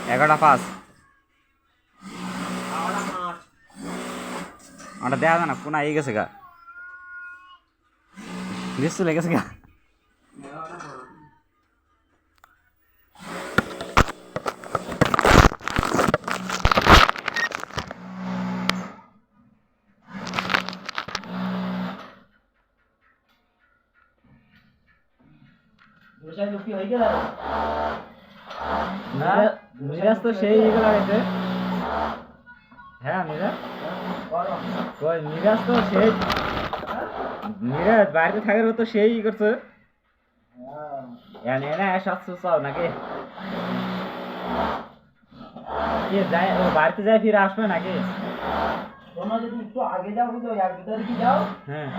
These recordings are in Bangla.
11:05 ওটা দেখা যায় না কোন আই গেছে গা বেশ চলে গেছে গা মিরাজ তো সেই এগুলো গেছে হ্যাঁ মিরাজ তো সেই মিরাজ বাড়িতে থাকার তো সেই করছে এনে না সাতশো চাও নাকি কি যায় ও বাড়িতে যায় ফিরে আসবে নাকি তোমরা যদি একটু আগে যাও বুঝো 1-2 তারিখে যাও হ্যাঁ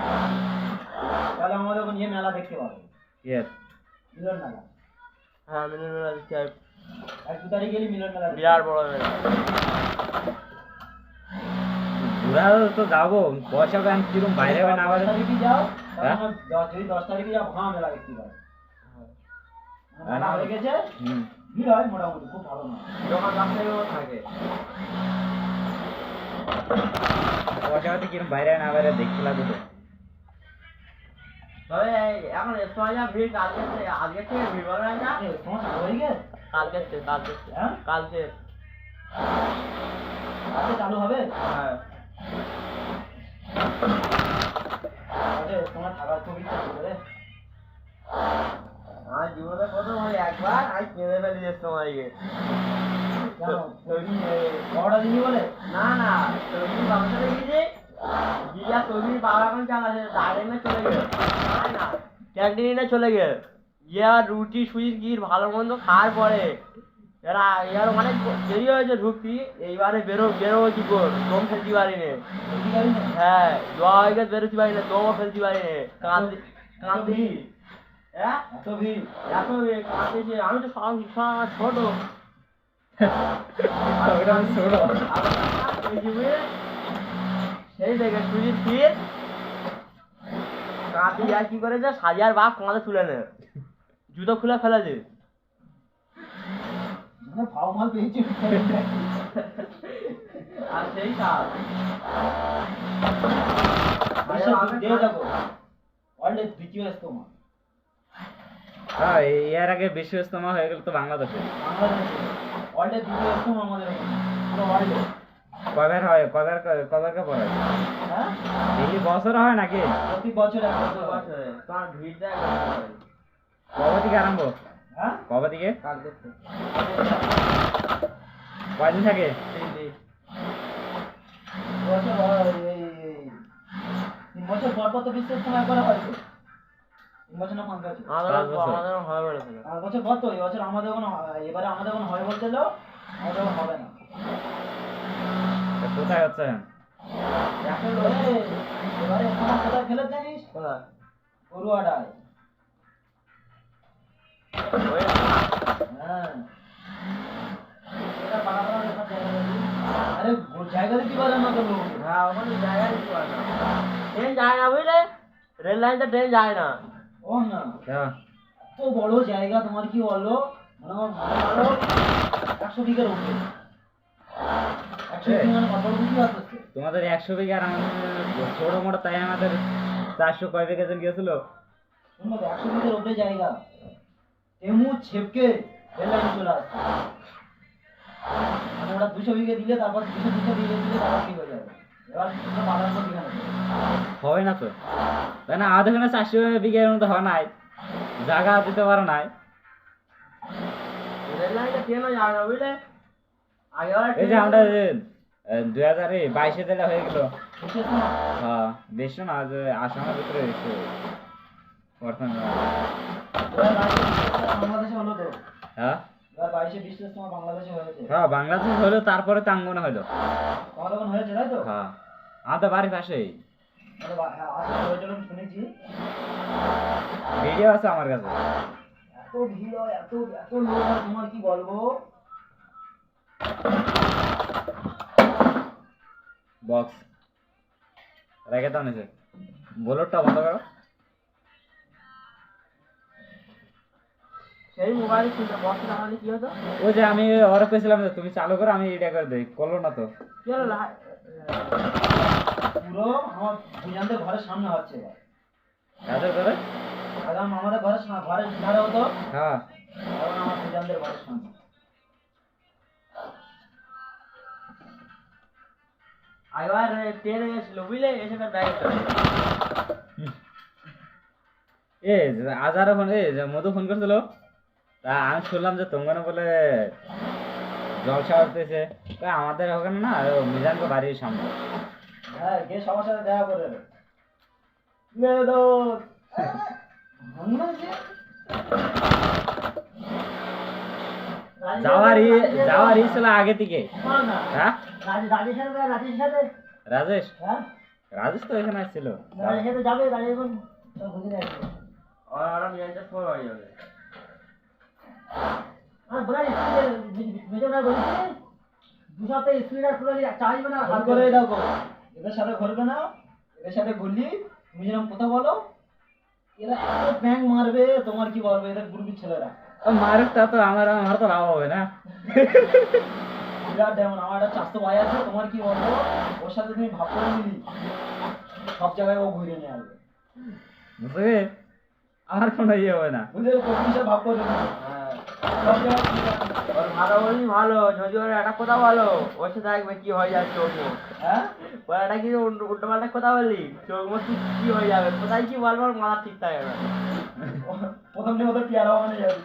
তাহলে আমাদের ওখানে নিয়ে মেলা দেখতে পাবে ইয়েস মিলন মেলা হ্যাঁ মিলন মেলা দেখতে হবে 1-2 তারিখ গেলে মিলন মেলা বিরাট বড় মেলা ঘুরা তো যাবো পয়সা ব্যাংক কিরম বাইরে হবে না 10 বাইরে তারিখে যাও হ্যাঁ? যদি 10 তারিখে যাও ভাঙা মেলা দেখতে পাবে মেলা হয়ে গেছে হুম ভিড় হয় মোটামুটি খুব ভালো না যখন রাস্তায়ও থাকে পয়সা হতে কিরম বাইরে না বাইরে দেখতে লাগবে তো তবে এখন সময় যা ভিড় আজকে থেকে ভিড় হবে না তোমার হয়ে গেছে কালকে হ্যাঁ কালকে আজকে চালু হবে হ্যাঁ আরে তোমার থাকার খুব ইচ্ছা ছিল রে আমার জীবনে প্রথম হয় একবার আমি কিনে ফেলি যে সময়কে কেন তুমি বড়টা দিনি বলে না না তুমি বাবার সাথে গিয়েছি গিয়া তুমি বাবা এখন চালাচ্ছে ডাইরেক্ট চলে গেল না ক্যান্টিনে চলে গেল গিয়া রুটি সুজি কি ভালো মন্দ খাওয়ার পরে এর অনেক দেরি হয়েছে ঢুকতি এইবারে বেরোবো কি কর দম ফেলতে পারিনি হ্যাঁ জোয়া হয়ে গেছে বেরোতে পারি না দমও ফেলতে পারি না কাঁদি হ্যাঁ এত ভিড় এত কাঁদতেছে আমি তো সব ছোট ওটা আমি ছোট সেই দেখে সুজির ক্ষীর কাঁদি আর কি করেছে সাজিয়ার বাপ কাঁধে তুলে নে জুতো খুলে ফেলেছে মানে ভাও মাল পেয়েছি আর সেই কাজ দিয়ে যাবো ওয়ার্ল্ডে দ্বিতীয় ইস্তমা হ্যাঁ এর আগে বিশ্ব ইজতেমা হয়ে গেল তো বাংলাদেশে বাংলাদেশে ওয়ার্ল্ডে দ্বিতীয় ইস্তমা আমাদের ওখানে পুরো ওয়ার্ল্ডে কবার হয় কবার পরে হ্যাঁ এই বছর হয় নাকি প্রতি বছর এক কত বছর বছরে তোমার ভিড় দেয় কবে থেকে আরম্ভ হ্যাঁ কবে থেকে কাল দেখতে কয়দিন থাকে 3 দিন বছর এই 3 বছর পর পর তো বিশ্ব ইস্তমা একবার হয় তো 3 বছর না 5 বছর আমাদের হয় বলেছিল 5 বছর পর তো এই বছর আমাদের কোনো এবারে আমাদের কোনো হয় বলছিল আমাদের কোনো হবে না তা কোথায় হচ্ছে এখন এবারে ইস্তমা কোথায় খেলে জানিস কোথায় গরুয়াডায় হ্যাঁ এটা পাড়া পাড়া দেখা যায় আরে জায়গা দিতে পারে না তো লোক হ্যাঁ ওখানে জায়গা দিতে পারে না ট্রেন যায় না বুঝলে রেল লাইনটা ট্রেন যায় না ও না হ্যাঁ এত বড় জায়গা তোমার কি বলো মানে আমার মনে করো 100 বিঘার উপরে 100 বিঘা মানে কত বড় বুঝতে পারছো তোমাদের 100 বিঘা আর আমাদের ছোট মোটো তাই আমাদের 400 কয় বিঘা জন গিয়েছিল শুনবো 100 বিঘার উপরে জায়গা তেমু ছেপকে রেল লাইন চলে আসছে মানে ওরা 200 বিঘা দিলে তারপর 200 বিঘা দিলে তারপর কি হয়ে যাবে এবার তোমরা বাধার পর দিঘা নেবে হবে না তো তাই না আমাদের এখানে 400 বিঘার মতো হয় নাই জায়গা দিতে পারো নাই রেল লাইনটা ট্রেনও যায় না বুঝলে আগে এই যে আমরা 2022 যেটা হয়ে গেল বুঝতে পারছো না হ্যাঁ বেশি না যে আসামের ভিতরে এসে প্রথম বাংলাদেশে হলো তো হ্যাঁ 22 বিশ্ব ইজতেমা বাংলাদেশে হয়েছে হ্যাঁ বাংলাদেশ হলো তারপরে টাঙ্গনে হলো তোমাদের ওখানে হয়েছে তাই তো হ্যাঁ আমাদের বাড়ির পাশেই আসলে হয়েছিল আমি শুনেছি ভিডিও আছে আমার কাছে এত ভিড় হয় এত এত লোক হয় তোমার কি বলবো বক্স রেখে দাও নিচে বোলোরটা বন্ধ করো সেই মোবাইল শুনতে বসে তাহলে কি হতো? ওই যে আমি ওরা কইছিলাম যে তুমি চালু করো আমি এটা করে দেই, করলো না তো। কি হলো পুরো আমার দুজনদের ঘরের সামনে হচ্ছে এবার। কাদের করে? আগে আমাদের ঘরের ঘরের ধারে হতো, হ্যাঁ এখন আমার দুজনদের ঘরের সামনে। একবার ট্রেনে গেছিল বুঝলে, এসে তার ব্যাগে চলে গেল। আজার ফোন যে মধু ফোন করছিল, তা আমি শুনলাম যে তোমার বলে জলসা হতেছে, তা আমাদের ওখানে না মিজানকে বাড়ির সামনে। হ্যাঁ, গিয়ে সবার সাথে দেখা করে এলো। মেরে দাও। ভাঙনা যে? যাওয়ার ছিল আগে থেকে। শোনো না, হ্যাঁ রাজেশের সাথে রাজেশের সাথে রাজেশ, হ্যাঁ রাজেশ তো এখানে আসছিল। রাজেশের সাথে যাবে, রাজেশ এখন বুঝে নেই। ওরা মিয়ানটার সময় বাড়ি যাবে। আর বলা মেজরটা বলছি 2 সপ্তাহে স্পিডার পুরো চাইবে না, হাত করে দেখো এদের সাথে ঘুরবে না, এদের সাথে ঘুরলি তুমি যেরকম কথা বলো, এরা এত ব্যাং মারবে তোমার কি বলবো, এদের গ্রুপের ছেলেরা মারুক, তা তো আমার তো লাভ হবে না। বিরাট যেমন আমার একটা চাস্তো ভাই আছে, তোমার কি বলবো, ওর সাথে তুমি ভাব করে নিলি সব জায়গায় ও ঘুরে নিয়ে আসবে, বুঝলি? আমার কোনো ইয়ে হবে না। বুঝলে কোন ভাব করে নিলি। হ্যাঁ, সব জায়গায় ঘুরে আসবে। ওর ভালো বলি ভালো, যদি ওর একটা কথা বলো ওর সাথে দেখবে কি হয়ে যায় চোখ মুখ। হ্যাঁ ওর একটা কিছু উল্টো পাল্টা কথা বললি চোখ মুখ কি হয়ে যাবে, কোথায় কি বলবো ওর মাথা ঠিক থাকে না। প্রথম দিন ওদের পেয়ারা বাগানে যাবে,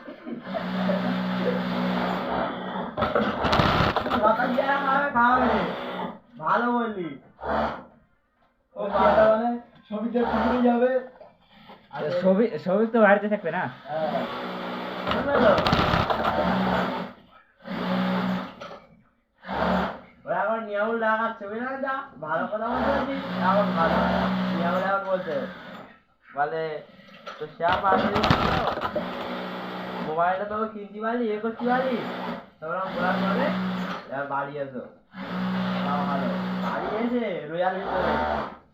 কথা দিয়ে খাবে খাবে, ভালো বললি। ও পেয়ারা বাগানে সবিকের পুকুরে যাবে। সবিক তো বাড়িতে থাকবে না। হ্যাঁ শুনবে তো? ওরা এখন নিয়াউল লাগাচ্ছে বুঝলে না, ভালো কথা বলতে এখন ভালো নিয়াউল এখন বলছে বলে তো শ্যাম আসলে মোবাইলটা তো কিনতে পারি এ করতে পারি, তোমরা বলার পরে এবার বাড়ি এসো। তাও ভালো বাড়ি এসে রোয়ার ভিতরে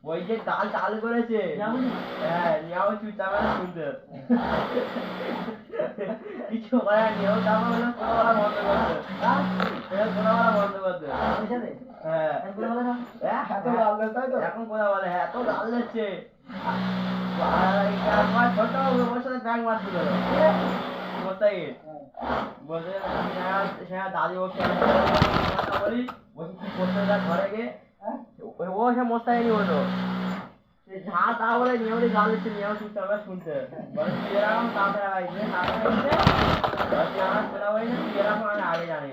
ওই যে ডাল চালু করেছে, হ্যাঁ নিয়াও চুপচাপ শুনতে কিছু করার নিয়েও তারপর হলো কোনো বলা বন্ধ করতে, কোনো বলা বন্ধ করতে। হ্যাঁ এখন কথা বলে, হ্যাঁ তো গাল দিচ্ছে ছোট ওর সাথে ব্যাগ মারতে গেল কোথায় বলছে দাদি ওকে বলি বলছি কি করতে যা ঘরে গিয়ে ও সে মোস্তাইনি হলো যা তা বলে নিয়মটি গাল দিচ্ছে, নিয়ম চুপচাপ শুনতে বলে তুই এরকম তাড়াতাড়ি আইছে তাড়াতাড়ি আইছে আমার শোনা বলি না তুই এরকম আমি আগে জানি।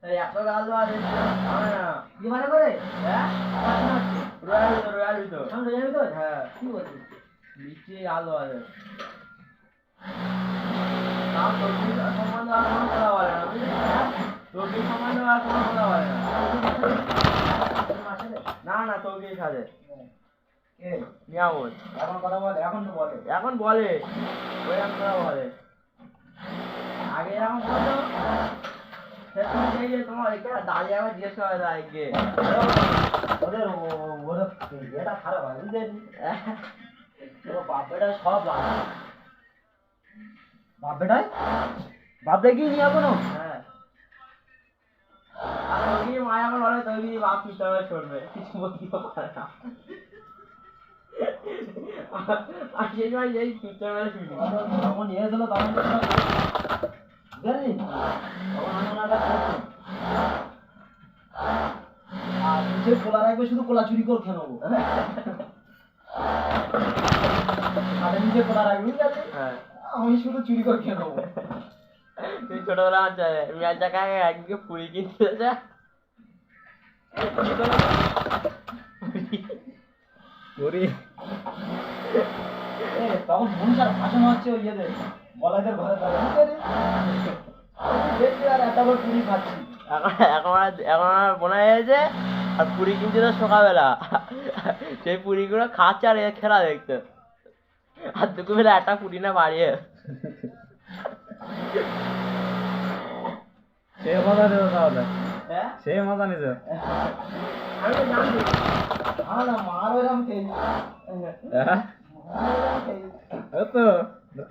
হ্যাঁ এত গাল দেওয়া দিচ্ছে হবে না কি মানে করে? হ্যাঁ রয়্যাল ভিতর হ্যাঁ কি বলছিস? বৃষ্টি গাল দেওয়া যায় তাও তবলি সম্বন্ধে আর কোনো কথা বলে না বুঝলি, তবলি সম্বন্ধে আর কোনো কথা বলে না। না না তবলির সাথে কে? নিয়ামত এখন কথা বলে, এখন তো বলে। এখন বলে ওই এখন কথা বলে, আগে এরকম বলতো সে তুমি সেই যে তোমার এখানে দাঁড়িয়ে আবার জিজ্ঞেস করা যায় গে ওদের ওরা এটা খারাপ হয় বুঝলেন, ওর বাপ বেটা সব লাগে, বাপ বেটায় বাপ দেখি নিয়ে কোনো। হ্যাঁ আর তবলি মা এখন বলে তবলি বাপ চুপচাপ শুনবে কিছু বলতেও পারে না, আর সেই সময় এই চুপচাপ শুনি যখন নিয়ে এসেছিল তখন তো বুঝলি, তখন আমি ওনারা করতাম আর নিচে কোলা রাখবে, শুধু কোলা চুরি করে খেয়ে নেবো, আর নিচে কোলা রাখবে বুঝলি, হ্যাঁ আমি শুধু চুরি করে খেয়ে নেবো। তুই ছোটবেলা আছে মেয়ার জায়গায় একদিকে পুরি কিনতে যা পুরি তখন মনুষার ভাষণ হচ্ছে ওই ইয়েদের বলাদের ঘরে দেখছি আর এত বড় পুরি খাচ্ছি। এখন আর মনে হয়েছে আর পুরি কিনতে তো সকালবেলা সেই পুরিগুলো খাচ্ছে আর এ খেলা দেখতে, আর দুপুরবেলা একটা পুরি না বাড়িয়ে সে মজা নিত তাহলে, হ্যাঁ সে মজা নিত। আমি তো জানি না মার ওইরকম খেয়েছি, হ্যাঁ মার ওইরকম খেয়েছি। ও তো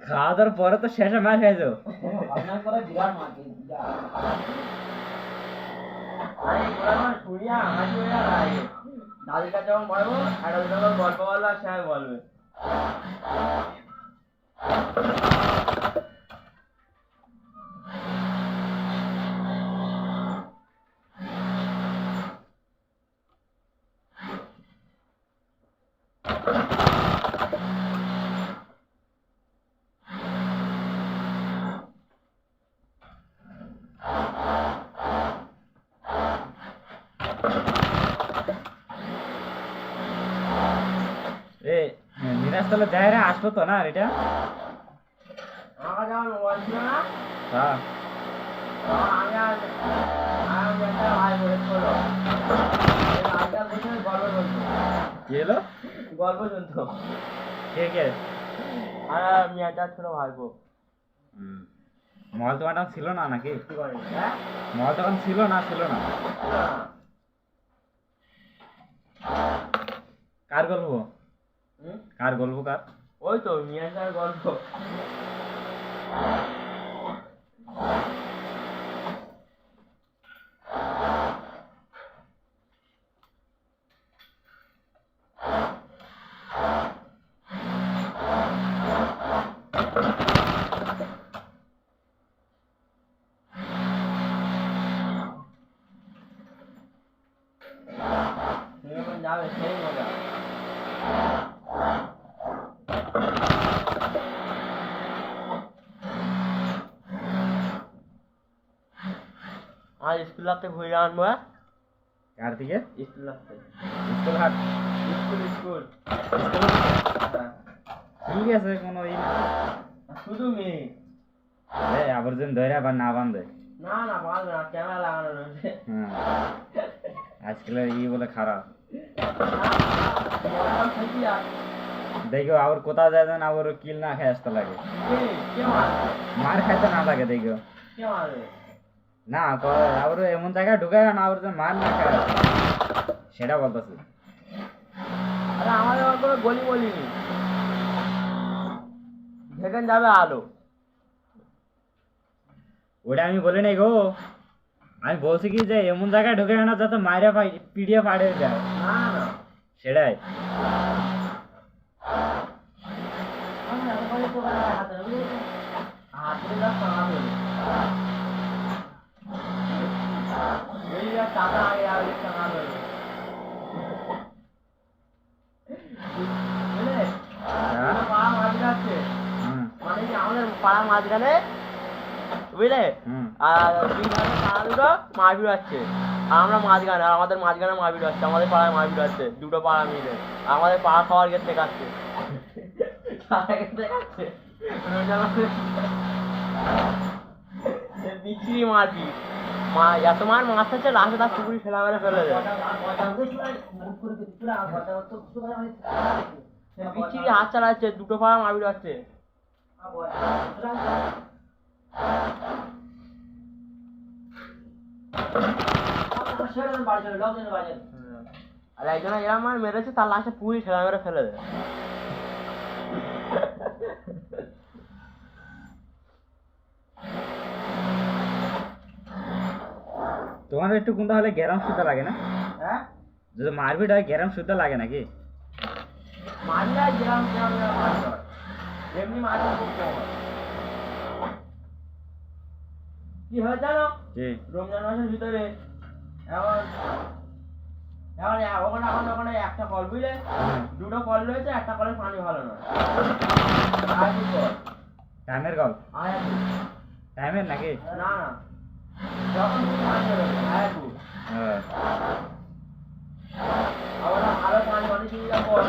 খাওয়া দাওয়ার পরে তো শেষে মার খাইছো। ভাবনা করে বিরাট মাছ বিরাট। আরে গোলাম শুনিয়া হাসি হয়ে লাগে। দাদির কাছে যখন বলবো একটা দুটো করে গল্প বলবো আর সে বলবে। এ নিরাজ তাহলে যায় রে, আসলো তো না এটা? আমার কাছে আমার মোবাইল ছিল না, হ্যাঁ তখন আমি একটা ভাই বলেছিল আগেকার বছর গল্প শুনতো, কি হলো? গল্প শুনতো। কে কে? আর আমি একটা ছোট ভাইপো। মোবাইল দোকানটা ছিল না নাকি? কি করে হ্যাঁ? মোবাইল দোকান ছিল না? ছিল না। কার গল্প? হুম? কার গল্প কার? ওই তো মিয়াটার গল্প। তুমি যখন যাবে সেই মজা। আজ স্কুল আসতে ঘুরে আনবো। কার দিকে? স্কুল আসতে স্কুল হাট? স্কুল স্কুল হ্যাঁ। ঠিক আছে, কোনো ই না। শুধু মেয়ে। আবার যেন ধরে আবার না বান্ধে। না না পারবে না, ক্যামেরা লাগানো রয়েছে। হ্যাঁ, আজকাল ই বলে খারাপ। দেখো আবার কোথাও যায় না, আবার কিল না খেয়ে আসতে লাগে, মার খাইতে না লাগে। দেখো না আবার এমন জায়গায় ঢুকে না, আবার যেন মার না খায় সেটা বলতেছি। আরে আমাদের আর কোনো গলি বলিনি, যেখানে যাবে আলো। ওটা আমি বলি নাই গো, আমি বলছি কি যে এমন জায়গায় ঢুকে না যাতে মায়েরা পিড়িয়ে পাড়ে যায়, না না সেটাই। হাতে টাকা আগে আগে টাকা দেবে বুঝলে? হ্যাঁ? পাড়া মাঝখানে হুম মানে কি আমাদের পাড়া মাঝখানে বুঝলে, হুম আর দুই ধারে পাড়া দুটো মারপিট হচ্ছে, আর আমরা মাঝখানে, আর আমাদের মাঝখানে মারপিট হচ্ছে, আমাদের পাড়ায় মারপিট হচ্ছে দুটো পাড়া মিলে, আর আমাদের পাড়া খাওয়ার গেট টেকাচ্ছে বিচ্ছিরি মারপিট। এত মার মাছ হচ্ছে লাস্টে তার পুকুরি ফেলা মেরে ফেলে দেয়। বিচ্ছিরি হাত চালাচ্ছে, দুটো পাড়া মারপিট হচ্ছে। আর একজন এরম মার মেরেছে, তার লাস্টে পুকুরি ঠেলা মেরে ফেলে দেয়। তোমার একটু কোনটা হলে গ্যারাম সুদ্ধা লাগে না? হ্যাঁ যদি মারপিট হয় গ্যারাম সুদ্ধা লাগে নাকি? মারলে যেরকম যেরকম মারতে হয়, এমনি মারতে খুব কম হয়। কি হয় জানো, জি রমজান মাসের ভিতরে এখন এখন ওখানে একটা কল বুঝলে, দুটো কল রয়েছে, একটা কলের পানি ভালো নয়। আর কি কল? টাইমের গল? আর একটু। টাইমের নাকি? না না, যখন তুমি পানি বেরোবে আর একটু। হ্যাঁ। আর ওটা ভালো পানি অনেক কিছু কল,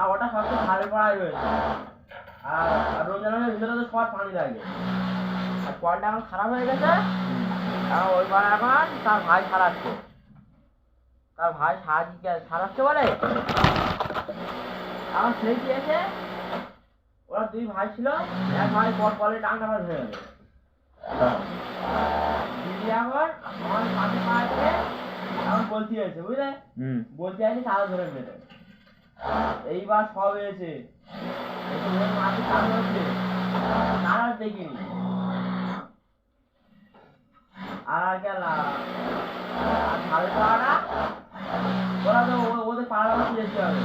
আর ওটা সবচেয়ে ভালো পাড়ায় রয়েছে। আর রমজান মাসের ভিতরে তো সবার পানি লাগে, আর কলটা এখন খারাপ হয়ে গেছে। এখন ওই পাড়া এখন তার ভাই সারাচ্ছে, তার ভাই সারাচ্ছে বলে। এখন সেই দিয়েছে, ওরা দুই ভাই ছিল, এক ভাই কলে টাঙ্গা ভাই হয়ে গেল। দিদি এখন আমার পাশে পাড়া থেকে এখন বলতে এসেছে বুঝলে, হুম বলতে আসি তারা ধরে মেরে। এইবার সব হয়েছে এই তো ওর মাটি চালু হচ্ছে আর দেখিনি আর গেল আর ভালো পাড়া ওরা তো ওদের পাড়া বাড়ি যেতে হবে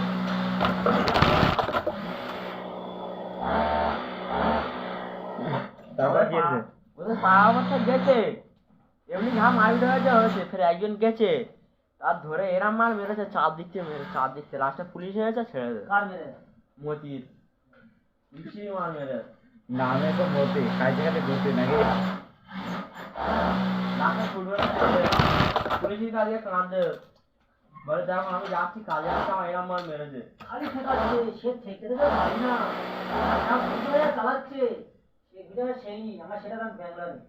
তারপর কি হয়েছে? ওদের পাড়া অবস্থা গেছে এমনি ঘা মারি হয়েছে ফের একজন গেছে তার ধরে এরাম মার মেরেছে চাপ দিচ্ছে লাস্টে পুলিশ এসেছে ছেড়ে দেবে কার মেরে মতির বেশি মার মেরে নামে তো মতি খাইতে খাইতে ঘুরতে নাকি লাস্টে পুলিশের কাজে কাঁদে বলে দেখো আমি যাচ্ছি কাজে আসতে আমার এরাম মার মেরেছে খালি ঠেকাচ্ছে সে ঠেকে দেবে পারি না যা বুঝে চালাচ্ছে সে বুঝে সেই আমরা সেটা ব্যাংলা নেই